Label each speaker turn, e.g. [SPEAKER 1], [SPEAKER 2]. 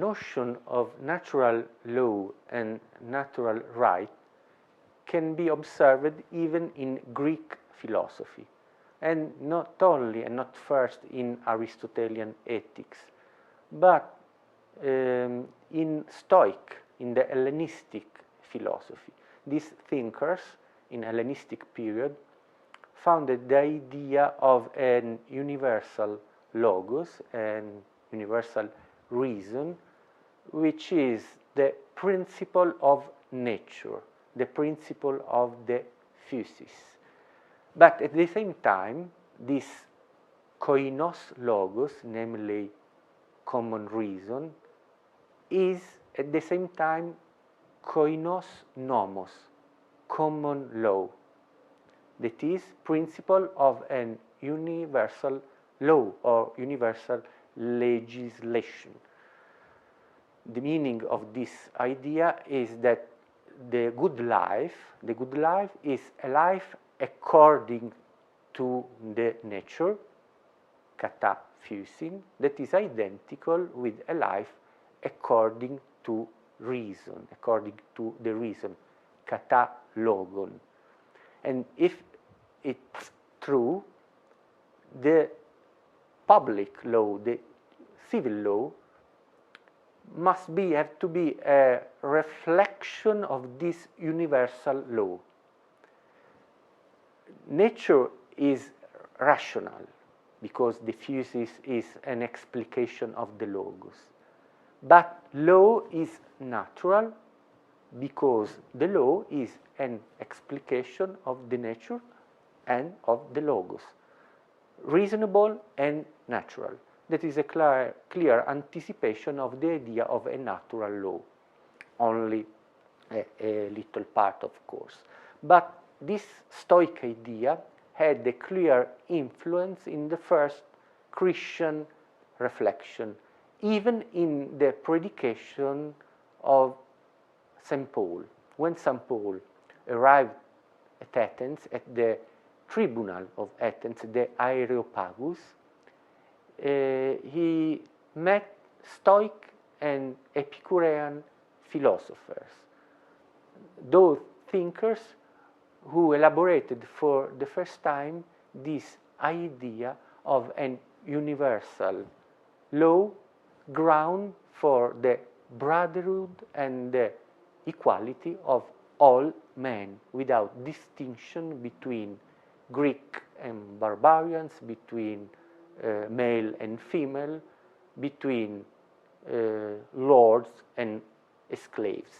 [SPEAKER 1] notion of natural law and natural right can be observed even in Greek philosophy, and not only and not first in Aristotelian ethics, but in Stoic, in the Hellenistic philosophy. These thinkers in Hellenistic period founded the idea of an universal logos and universal reason, which is the principle of nature, the principle of the physis. But at the same time, this koinos logos, namely common reason, is at the same time koinos nomos, common law, that is, principle of an universal law or universal legislation. The meaning of this idea is that the good life is a life according to the nature, kata physin, that is identical with a life according to reason, according to the reason, kata logon. And if it's true, the public law, the civil law, have to be a reflection of this universal law. Nature is rational because the physis is an explication of the logos. But law is natural because the law is an explication of the nature and of the logos, reasonable and natural. That is a clear anticipation of the idea of a natural law, only a little part, of course. But this Stoic idea had a clear influence in the first Christian reflection, even in the predication of St. Paul. When St. Paul arrived at Athens, at the tribunal of Athens, the Areopagus, he met Stoic and Epicurean philosophers, those thinkers who elaborated for the first time this idea of an universal law ground for the brotherhood and the equality of all men, without distinction between Greek and barbarians, between male and female, between lords and slaves.